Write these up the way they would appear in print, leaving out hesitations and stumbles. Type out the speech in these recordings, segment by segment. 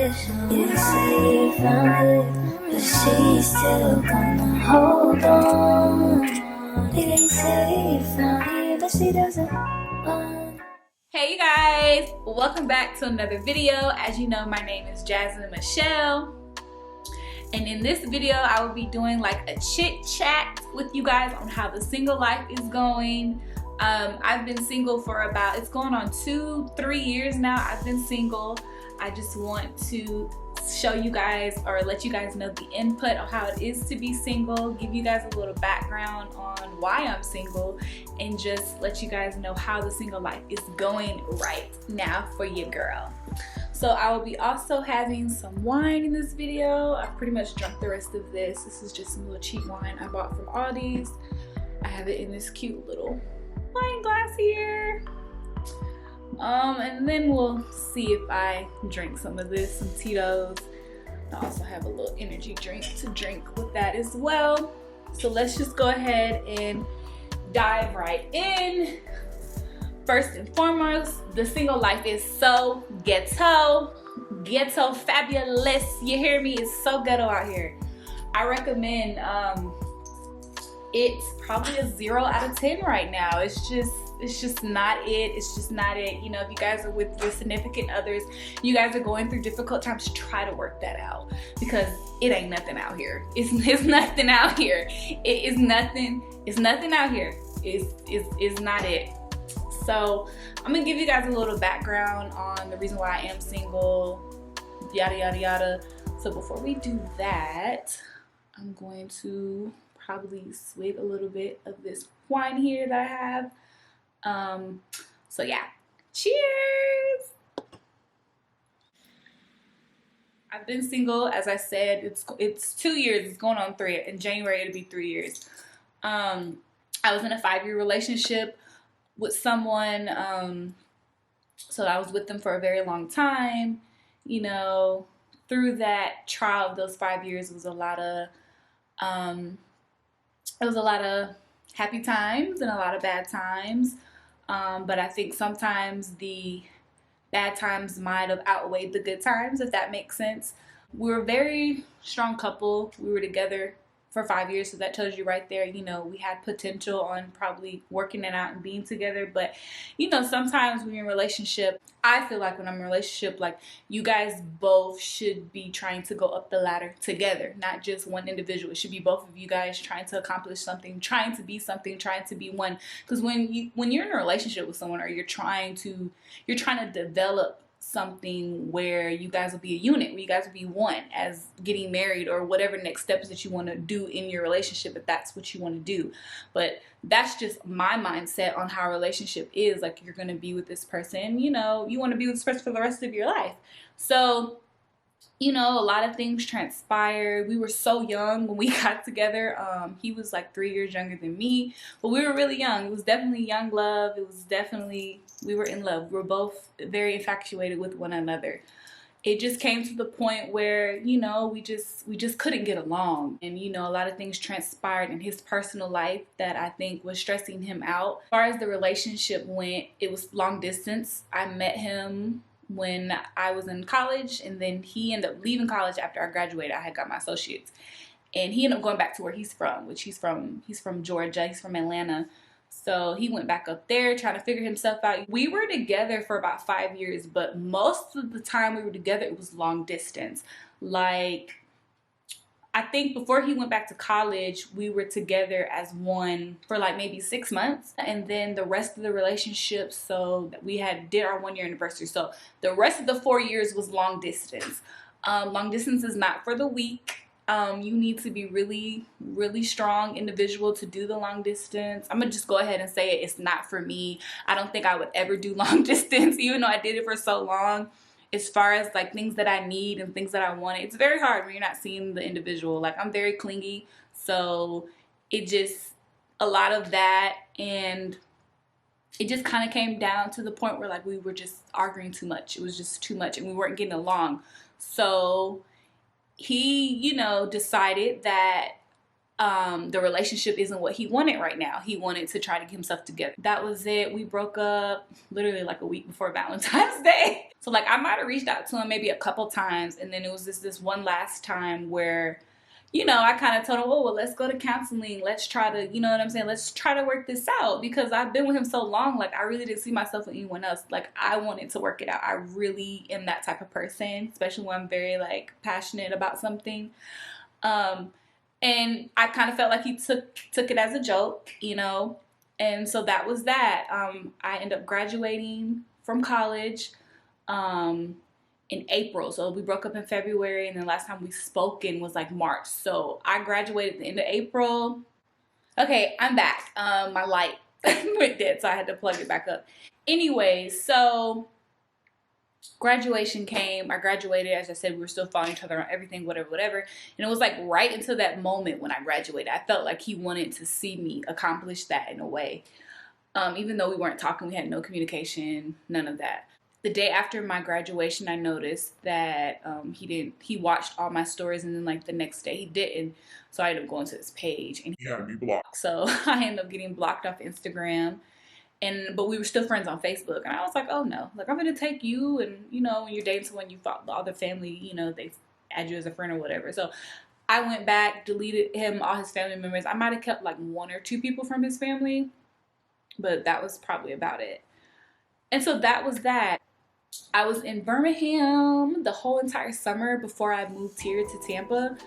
You say you found it, but she's still gonna hold on. They say you found it, but she doesn't want. Hey you guys, welcome back to another video. As you know, my name is Jazmen Michelle, and in this video I will be doing like a chit chat with you guys on how the single life is going. I've been single for about, it's going on 2-3 years now. I've been single. I just want to show you guys or let you guys know the input on how it is to be single, give you guys a little background on why I'm single, and just let you guys know how the single life is going right now for your girl. So I will be also having some wine in this video. I've pretty much drunk the rest of this. This is just some little cheap wine I bought from Aldi's. I have it in this cute little wine glass here. And then we'll see if I drink some of this, some Tito's. I also have a little energy drink to drink with that as well. So let's just go ahead and dive right in. First and foremost, the single life is so ghetto fabulous. You hear me? It's so ghetto out here. I recommend it's probably a 0 out of 10 right now. It's just not it. It's just not it. You know, if you guys are with your significant others, you guys are going through difficult times, try to work that out, because it ain't nothing out here. It's nothing out here. It is nothing. It's nothing out here. It's not it. So I'm gonna give you guys a little background on the reason why I am single, yada yada yada. So before we do that, I'm going to probably swig a little bit of this wine here that I have. So yeah, cheers. I've been single, as I said, it's 2 years. It's going on 3. In January it'll be 3 years. I was in a 5-year relationship with someone, so I was with them for a very long time. You know, through that trial of those 5 years, it was a lot of happy times and a lot of bad times. But I think sometimes the bad times might have outweighed the good times, if that makes sense. We were a very strong couple. We were together for 5 years, so that tells you right there, you know, we had potential on probably working it out and being together. But, you know, sometimes when you're in a relationship, I feel like when I'm in a relationship, like, you guys both should be trying to go up the ladder together, not just one individual. It should be both of you guys trying to accomplish something, trying to be something, trying to be one. Because when you're in a relationship with someone, or you're trying to develop something where you guys will be a unit, where you guys will be one, as getting married or whatever next steps that you want to do in your relationship, if that's what you want to do. But that's just my mindset on how a relationship is. Like, you're going to be with this person, you know, you want to be with this person for the rest of your life. So, you know, a lot of things transpired. We were so young when we got together. He was like 3 years younger than me, but we were really young. It was definitely young love. It was definitely, we were in love. We were both very infatuated with one another. It just came to the point where, you know, we just couldn't get along. And, you know, a lot of things transpired in his personal life that I think was stressing him out. As far as the relationship went, it was long distance. I met him when I was in college, and then he ended up leaving college after I graduated. I had got my associates, and he ended up going back to where he's from, which he's from Georgia. He's from Atlanta. So he went back up there trying to figure himself out. We were together for about 5 years, but most of the time we were together, it was long distance. Like, I think before he went back to college, we were together as one for like maybe 6 months. And then the rest of the relationship, so we did our 1 year anniversary. So the rest of the 4 years was long distance. Long distance is not for the weak. You need to be really, really strong individual to do the long distance. I'm gonna just go ahead and say it. It's not for me. I don't think I would ever do long distance, even though I did it for so long. As far as like things that I need and things that I want, it's very hard when you're not seeing the individual. Like, I'm very clingy, so it just, a lot of that, and it just kind of came down to the point where like we were just arguing too much. It was just too much, and we weren't getting along. So he, you know, decided that the relationship isn't what he wanted right now. He wanted to try to get himself together. That was it. We broke up literally like a week before Valentine's Day. So like I might have reached out to him maybe a couple times, and then it was this one last time where, you know, I kind of told him, oh, well, let's go to counseling. Let's try to, you know what I'm saying? Let's try to work this out, because I've been with him so long. Like, I really didn't see myself with anyone else. Like, I wanted to work it out. I really am that type of person, especially when I'm very, like, passionate about something. And I kind of felt like he took it as a joke, you know? And so that was that. I ended up graduating from college. In April. So we broke up in February, and then last time we spoken was like March. So I graduated at the end of April. Okay, I'm back. My light went dead, so I had to plug it back up. Anyway, so graduation came. I graduated. As I said, we were still following each other on everything, whatever. And it was like right until that moment when I graduated, I felt like he wanted to see me accomplish that in a way. Even though we weren't talking, we had no communication, none of that. The day after my graduation, I noticed that he watched all my stories, and then like the next day he didn't. So I ended up going to his page, and he had me blocked. So I ended up getting blocked off Instagram, but we were still friends on Facebook. And I was like, oh no, like I'm gonna take you, and you know, when you're dating someone, you thought the other family, you know, they add you as a friend or whatever. So I went back, deleted him, all his family members. I might have kept like 1 or 2 people from his family, but that was probably about it. And so that was that. I was in Birmingham the whole entire summer before I moved here to Tampa.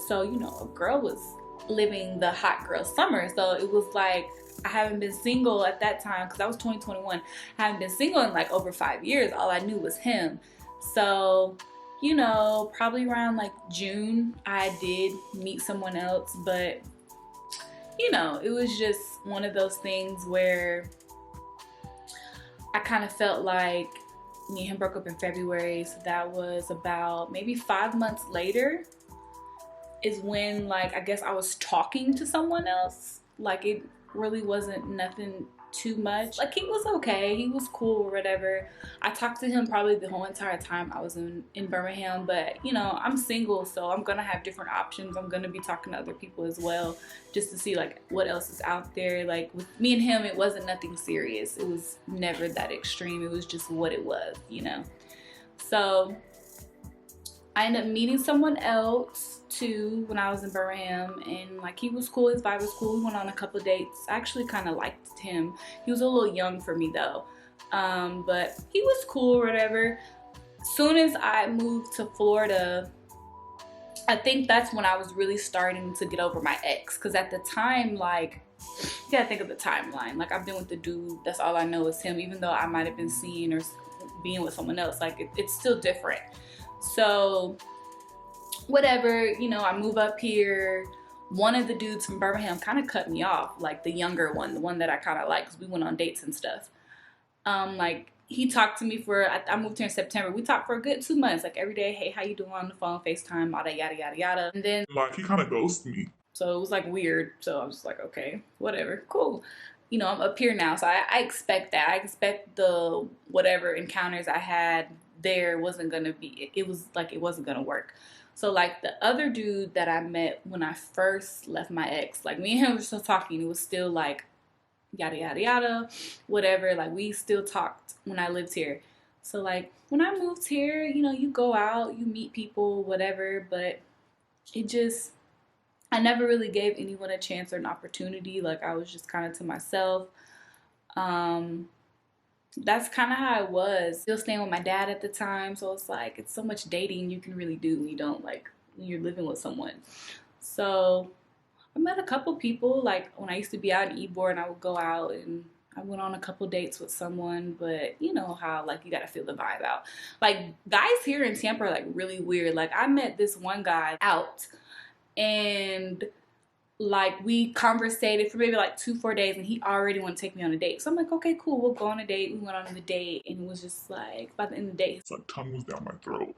So, you know, a girl was living the hot girl summer. So it was like, I haven't been single at that time, because that was 2021. I haven't been single in like over 5 years. All I knew was him. So, you know, probably around like June, I did meet someone else. But, you know, it was just one of those things where I kind of felt like me and him broke up in February, so that was about maybe 5 months later is when, like, I guess I was talking to someone else. Like, it really wasn't nothing too much. Like, he was okay, he was cool or whatever. I talked to him probably the whole entire time I was in Birmingham, but you know, I'm single, so I'm gonna have different options. I'm gonna be talking to other people as well, just to see like what else is out there. Like with me and him, it wasn't nothing serious. It was never that extreme. It was just what it was, you know. So I ended up meeting someone else too when I was in Birmingham, and like he was cool, his vibe was cool. We went on a couple of dates. I actually kind of liked him. He was a little young for me though, but he was cool or whatever. Soon as I moved to Florida, I think that's when I was really starting to get over my ex, because at the time, like, you gotta think of the timeline. Like, I've been with the dude, that's all I know is him, even though I might have been seeing or being with someone else. Like, it's still different. So whatever, you know, I move up here. One of the dudes from Birmingham kind of cut me off, like the younger one, the one that I kind of like, because we went on dates and stuff. Like, he talked to me for, I moved here in September. We talked for a good 2 months, like every day. Hey, how you doing, on the phone, FaceTime, all that, yada, yada, yada. And then, like, he kind of ghosted me. So it was like weird. So I was like, okay, whatever, cool. You know, I'm up here now, so I expect that. I expect the whatever encounters I had there wasn't gonna be, it was like it wasn't gonna work. So like the other dude that I met when I first left my ex, like me and him were still talking. It was still like yada yada yada, whatever. Like we still talked when I lived here. So like when I moved here, you know, you go out, you meet people, whatever, but it just, I never really gave anyone a chance or an opportunity. Like I was just kind of to myself. That's kind of how I was. Still staying with my dad at the time, so it's like it's so much dating you can really do when you don't, like, when you're living with someone. So I met a couple people, like when I used to be out in Ybor, and I would go out and I went on a couple dates with someone, but you know how, like, you gotta feel the vibe out. Like, guys here in Tampa are like really weird. Like, I met this one guy out, and like we conversated for maybe like 2-4 days, and he already wanted to take me on a date. So I'm like, okay, cool, we'll go on a date. We went on the date, and it was just like, by the end of the day, his like tongue was down my throat.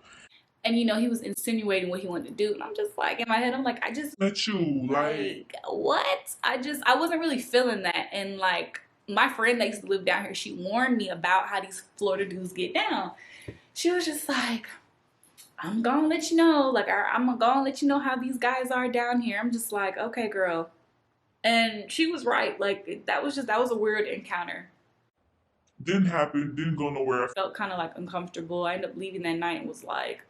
And you know, he was insinuating what he wanted to do, and I'm just like, in my head, I'm like, I just met you, like what? I wasn't really feeling that. And like my friend that used to live down here, she warned me about how these Florida dudes get down. She was just like, I'm gonna let you know. Like, I'm gonna let you know how these guys are down here. I'm just like, okay, girl. And she was right. Like, that was a weird encounter. Didn't happen, didn't go nowhere. I felt kind of like uncomfortable. I ended up leaving that night and was like,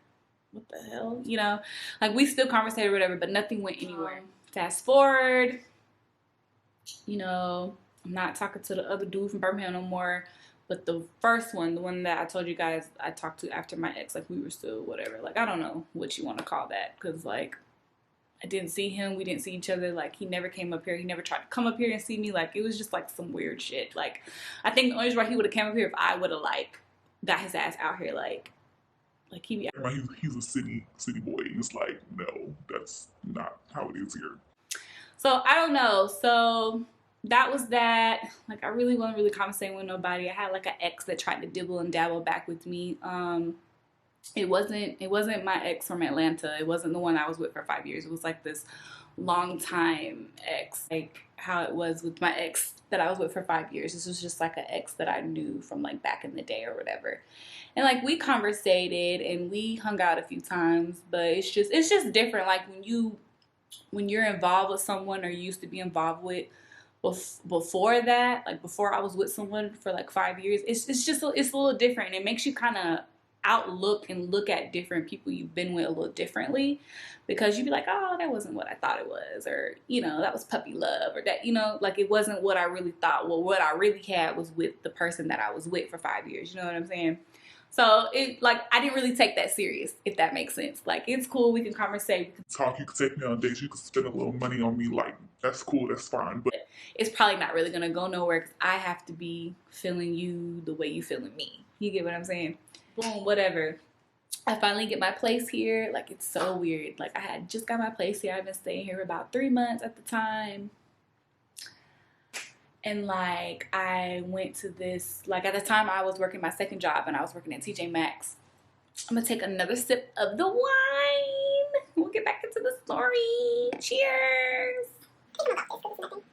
what the hell? You know, like we still conversated or whatever, but nothing went anywhere. Fast forward, you know, I'm not talking to the other dude from Birmingham no more. But the first one, the one that I told you guys I talked to after my ex, like we were still whatever. Like, I don't know what you want to call that. Because, like, I didn't see him. We didn't see each other. Like, he never came up here. He never tried to come up here and see me. Like, it was just, like, some weird shit. Like, I think the only reason why he would have came up here if I would have, like, got his ass out here. Like he be He's a city boy. It's like, no, that's not how it is here. So, I don't know. So, that was that. Like, I really wasn't really conversating with nobody. I had, like, an ex that tried to dibble and dabble back with me. It wasn't my ex from Atlanta. It wasn't the one I was with for 5 years. It was like this long time ex, like how it was with my ex that I was with for 5 years. This was just like an ex that I knew from like back in the day or whatever. And like we conversated and we hung out a few times, but it's just different. Like when you're involved with someone or you used to be involved with before that, like before I was with someone for like 5 years, it's a little different. And it makes you kind of outlook and look at different people you've been with a little differently, because you'd be like, oh, that wasn't what I thought it was, or you know, that was puppy love, or that, you know, like it wasn't what I really thought. Well, what I really had was with the person that I was with for 5 years. You know what I'm saying? So it, like, I didn't really take that serious, if that makes sense. Like, it's cool, we can conversate, we can talk, you can take me on dates, you can spend a little money on me, like that's cool, that's fine, but it's probably not really gonna go nowhere because I have to be feeling you the way you feeling me. You get what I'm saying? Boom, whatever. I finally get my place here. Like, it's so weird. Like, I had just got my place here. I've been staying here for about 3 months at the time. And like, I went to this, like at the time I was working my second job and I was working at TJ Maxx. I'm gonna take another sip of the wine. We'll get back into the story. Cheers. We'll get to the real tea.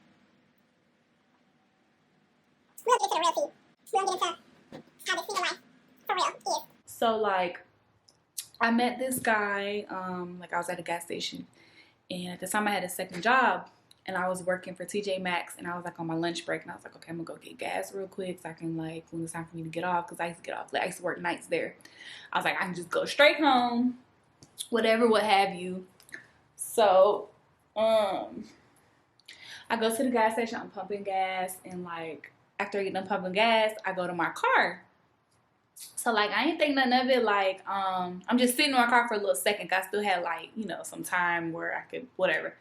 We'll get into how this single life for real is. So like, I met this guy, like I was at a gas station, and at the time I had a second job, and I was working for TJ Maxx, and I was like on my lunch break, and I was like, okay, I'm gonna go get gas real quick so I can, like, when it's time for me to get off, because I used to get off, like, I used to work nights there. I was like, I can just go straight home, whatever, what have you. So, I go to the gas station, I'm pumping gas, and like, after I get done pumping gas, I go to my car. So like, I ain't think nothing of it. Like, I'm just sitting in my car for a little second, 'cause I still had, like, you know, some time where I could whatever.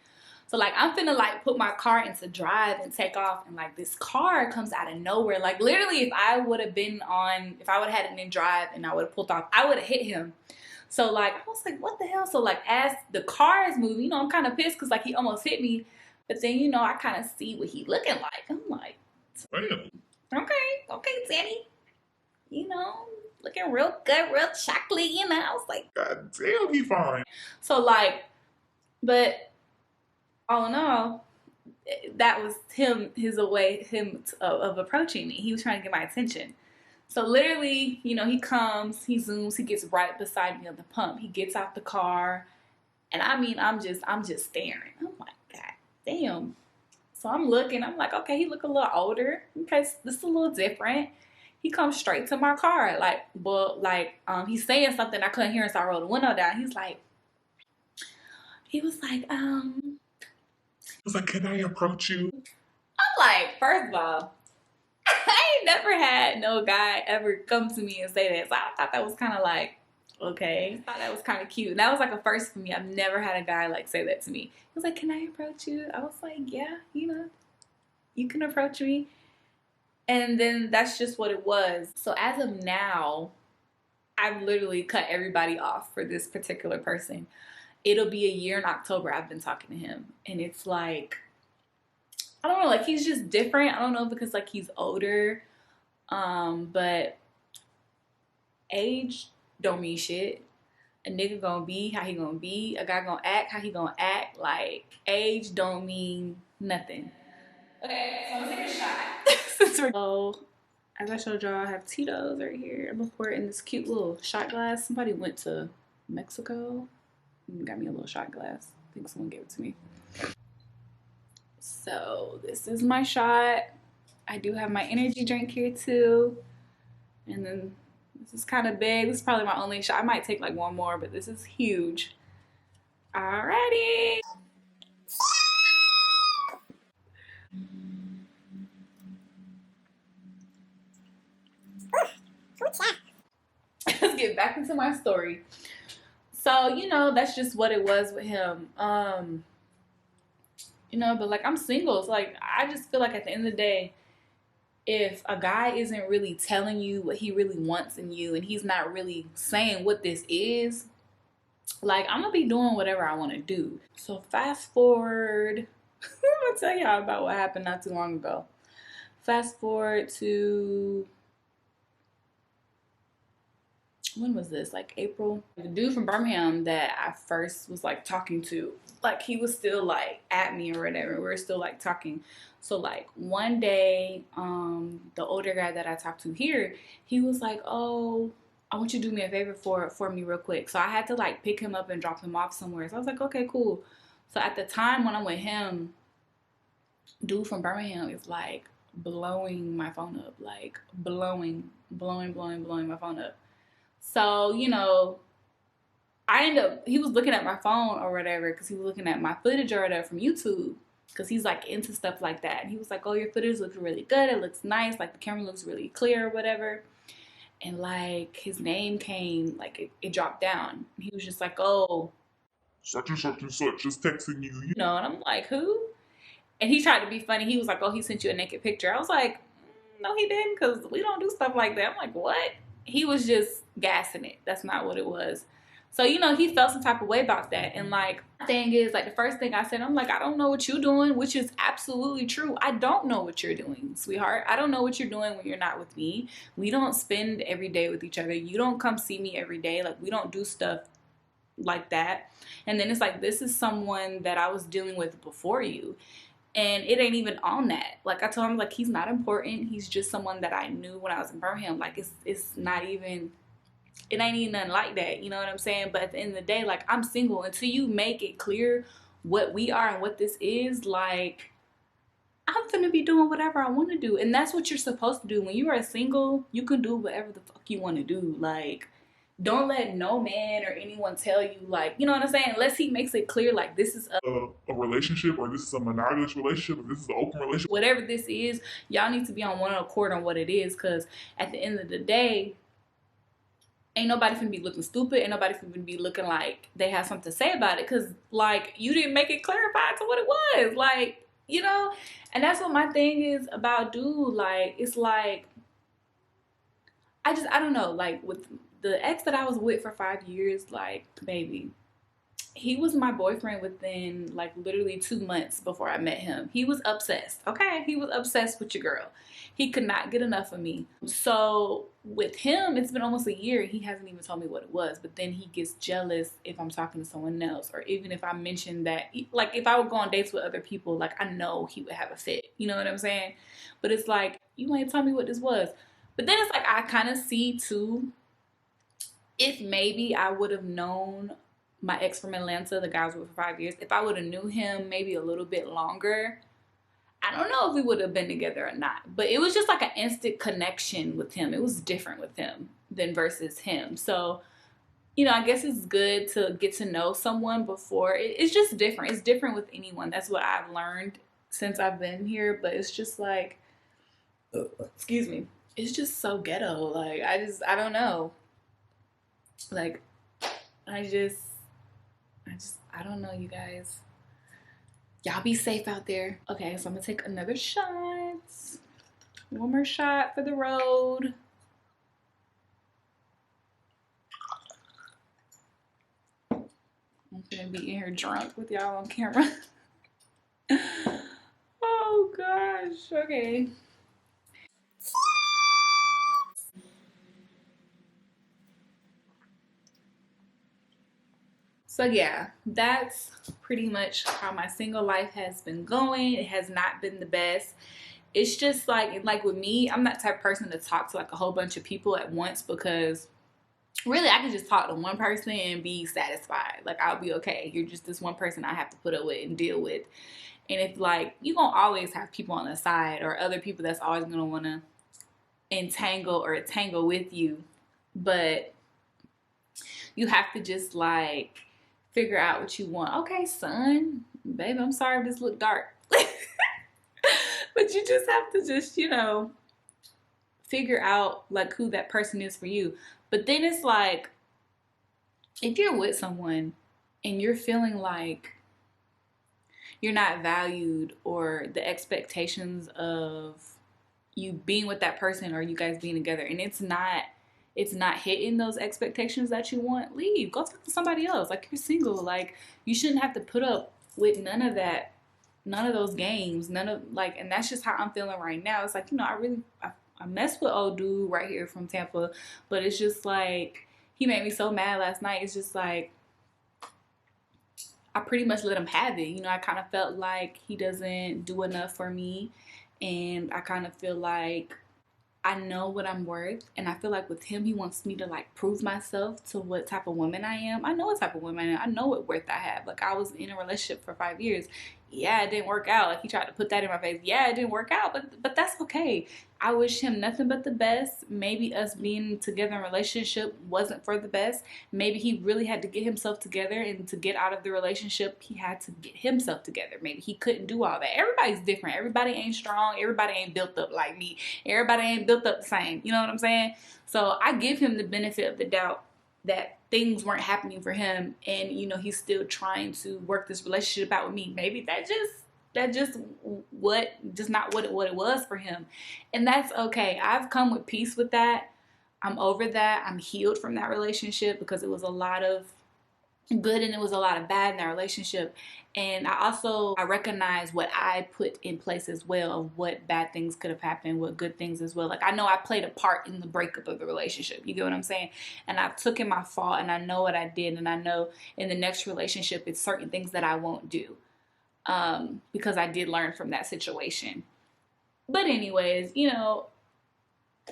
So like, I'm finna like put my car into drive and take off, and like this car comes out of nowhere. Like literally, if I would have had it in drive and I would have pulled off, I would have hit him. So like, I was like, what the hell? So like, as the car is moving, you know, I'm kind of pissed because like he almost hit me. But then, you know, I kind of see what he looking like. I'm like, damn. Okay, Danny. You know, looking real good, real chocolatey, you know. I was like, God damn, he fine. so like, but all in all, that was him of approaching me. He was trying to get my attention. So literally, you know, he comes, he zooms, he gets right beside me on the pump. He gets out the car, and I mean, I'm just staring. I'm like, God damn. So I'm looking, I'm like, okay, he look a little older. Okay, this is a little different. He comes straight to my car, like, well, like, he's saying something I couldn't hear, so I rolled the window down. He was like, he was like, can I approach you? I'm like, first of all, I ain't never had no guy ever come to me and say that. So I thought that was kind of like, okay. I thought that was kind of cute. And that was like a first for me. I've never had a guy like say that to me. He was like, can I approach you? I was like, yeah, you know, you can approach me. And then that's just what it was. So as of now, I've literally cut everybody off for this particular person. It'll be a year in October I've been talking to him. And it's like, I don't know, like he's just different. I don't know, because like he's older. But age don't mean shit. A nigga gonna be how he gonna be. A guy gonna act how he gonna act. Like, age don't mean nothing. Okay, so I'm gonna take a shot. So, as I showed y'all, I have Tito's right here. I'm gonna pour it in this cute little shot glass. Somebody went to Mexico. Got me a little shot glass. I think someone gave it to me. So this is my shot. I do have my energy drink here too. And then this is kind of big. This is probably my only shot. I might take like one more, but this is huge. Alrighty. Let's get back into my story. So, you know, that's just what it was with him. You know, but like I'm single. So like I just feel like at the end of the day, if a guy isn't really telling you what he really wants in you and he's not really saying what this is, like I'm gonna be doing whatever I want to do. So fast forward, I'm gonna tell y'all about what happened not too long ago. Fast forward to, when was this? Like April. The dude from Birmingham that I first was like talking to, like he was still like at me or whatever. We were still like talking. So like one day, the older guy that I talked to here, he was like, "Oh, I want you to do me a favor for me real quick." So I had to like pick him up and drop him off somewhere. So I was like, "Okay, cool." So at the time when I'm with him, dude from Birmingham is like blowing my phone up, like blowing my phone up. So, you know, he was looking at my phone or whatever because he was looking at my footage or whatever from YouTube because he's like into stuff like that. And he was like, "Oh, your footage looks really good. It looks nice. Like the camera looks really clear or whatever." And like his name came, like it dropped down. He was just like, "Oh, Such and such and such is texting you. you know," and I'm like, "Who?" And he tried to be funny. He was like, "Oh, he sent you a naked picture." I was like, "No, he didn't, because we don't do stuff like that." I'm like, "What?" He was just gassing it. That's not what it was. So, you know, he felt some type of way about that. And like, the thing is, like, the first thing I said, I'm like, "I don't know what you're doing," which is absolutely true. I don't know what you're doing, sweetheart. I don't know what you're doing when you're not with me. We don't spend every day with each other. You don't come see me every day. Like, we don't do stuff like that. And then it's like, this is someone that I was dealing with before you. And it ain't even on that. Like I told him, like, he's not important. He's just someone that I knew when I was in Birmingham. Like it's not even, it ain't even nothing like that. You know what I'm saying? But at the end of the day, like I'm single. Until you make it clear what we are and what this is, like I'm gonna be doing whatever I want to do. And that's what you're supposed to do. When you are single, you can do whatever the fuck you want to do. Like, don't let no man or anyone tell you, like, you know what I'm saying? Unless he makes it clear, like, this is A relationship, or this is a monogamous relationship, or this is an open relationship. whatever this is, y'all need to be on one accord on what it is. Because at the end of the day, ain't nobody finna be looking stupid. Ain't nobody finna be looking like they have something to say about it. Because, like, you didn't make it clarified to what it was. Like, you know? And that's what my thing is about dude. Like, it's like, I don't know. Like, with the ex that I was with for 5 years, like, baby, he was my boyfriend within like literally 2 months before I met him. He was obsessed. Okay, he was obsessed with your girl. He could not get enough of me. So with him, it's been almost a year. He hasn't even told me what it was. But then he gets jealous if I'm talking to someone else, or even if I mention that, like if I would go on dates with other people, like I know he would have a fit. You know what I'm saying? But it's like, you ain't tell me what this was. But then it's like, I kind of see too, if maybe I would have known my ex from Atlanta, the guy I was with for 5 years, if I would have knew him maybe a little bit longer, I don't know if we would have been together or not. But it was just like an instant connection with him. It was different with him than versus him. So, you know, I guess it's good to get to know someone before. It's just different. It's different with anyone. That's what I've learned since I've been here. But it's just like, excuse me, it's just so ghetto. Like, I don't know. Like, I don't know, you guys. Y'all be safe out there. Okay, so I'm gonna take another shot. One more shot for the road. I'm gonna be in here drunk with y'all on camera. Oh gosh, okay. So yeah, that's pretty much how my single life has been going. It has not been the best. It's just like with me, I'm that type of person to talk to like a whole bunch of people at once, because really, I can just talk to one person and be satisfied. Like, I'll be okay. You're just this one person I have to put up with and deal with. And if, like, you're going to always have people on the side or other people that's always going to want to entangle or tangle with you. But you have to just, like, figure out what you want. Okay, son, baby, I'm sorry if this look dark. But you just have to just, you know, figure out, like, who that person is for you. But then it's like, if you're with someone and you're feeling like you're not valued, or the expectations of you being with that person or you guys being together, and it's not hitting those expectations that you want, leave. Go talk to somebody else. Like, you're single. Like, you shouldn't have to put up with none of that, none of those games, none of, like, and that's just how I'm feeling right now. It's like, you know, I mess with old dude right here from Tampa, but it's just like, he made me so mad last night. It's just like, I pretty much let him have it. You know, I kind of felt like he doesn't do enough for me, and I kind of feel like I know what I'm worth, and I feel like with him, he wants me to, like, prove myself to what type of woman I am. I know what type of woman I am. I know what worth I have. Like, I was in a relationship for 5 years. Yeah, it didn't work out. Like, he tried to put that in my face. Yeah, it didn't work out, but that's okay. I wish him nothing but the best. Maybe us being together in a relationship wasn't for the best. Maybe he really had to get himself together, and to get out of the relationship, he had to get himself together. Maybe he couldn't do all that. Everybody's different. Everybody ain't strong. Everybody ain't built up like me. Everybody ain't built up the same. You know what I'm saying? So I give him the benefit of the doubt that things weren't happening for him, and, you know, he's still trying to work this relationship out with me. Maybe that just not what it was for him, and that's okay. I've come with peace with that. I'm over that. I'm healed from that relationship, because it was a lot of good and it was a lot of bad in that relationship. And I recognize what I put in place as well, of what bad things could have happened, what good things as well. Like, I know I played a part in the breakup of the relationship. You get what I'm saying? And I took in my fault, and I know what I did, and I know in the next relationship, it's certain things that I won't do, because I did learn from that situation. But anyways, you know,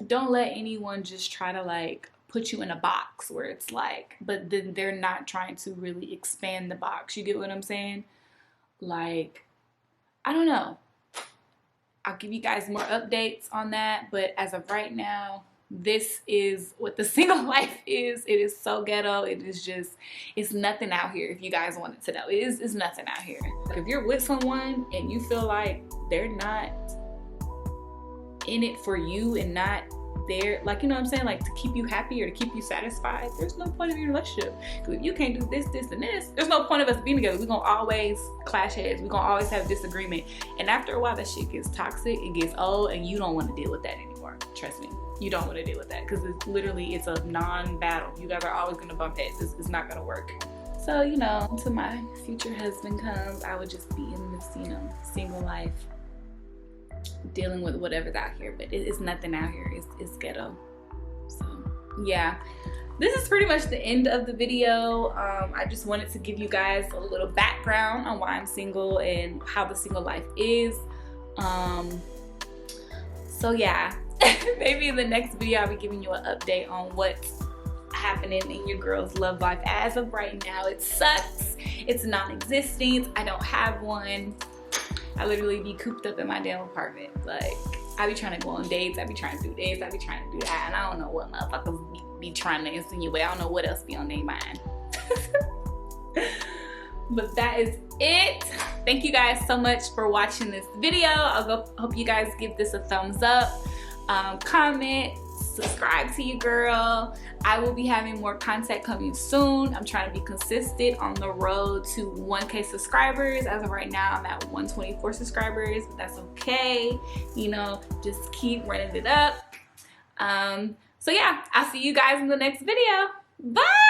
don't let anyone just try to, like, put you in a box where it's like, but then they're not trying to really expand the box. You get what I'm saying? Like, I don't know. I'll give you guys more updates on that, but as of right now, this is what the single life is. It is so ghetto. It is just, it's nothing out here. If you guys wanted to know, it's nothing out here. If you're with someone and you feel like they're not in it for you and not there, like, you know what I'm saying, like, to keep you happy or to keep you satisfied, there's no point of your relationship. Because if you can't do this, and this, there's no point of us being together. We're gonna always clash heads. We're gonna always have disagreement. And after a while, that shit gets toxic, it gets old, and you don't want to deal with that anymore. Trust me, you don't want to deal with that, because it's a non-battle. You guys are always gonna bump heads. It's not gonna work. So, you know, until my future husband comes, I would just be in this, you know, single life, dealing with whatever's out here. But it's nothing out here. It's ghetto. So yeah, this is pretty much the end of the video. I just wanted to give you guys a little background on why I'm single and how the single life is. So yeah, maybe in the next video I'll be giving you an update on what's happening in your girl's love life. As of right now, it sucks. It's non-existent. I don't have one. I literally be cooped up in my damn apartment. Like, I be trying to go on dates. I be trying to do this. I be trying to do that. And I don't know what motherfuckers be trying to insinuate. I don't know what else be on their mind. But that is it. Thank you guys so much for watching this video. Hope you guys give this a thumbs up. Comment, subscribe to your girl. I will be having more content coming soon. I'm trying to be consistent on the road to 1K subscribers. As of right now, I'm at 124 subscribers, but that's okay. You know, just keep running it up. So yeah, I'll see you guys in the next video. Bye!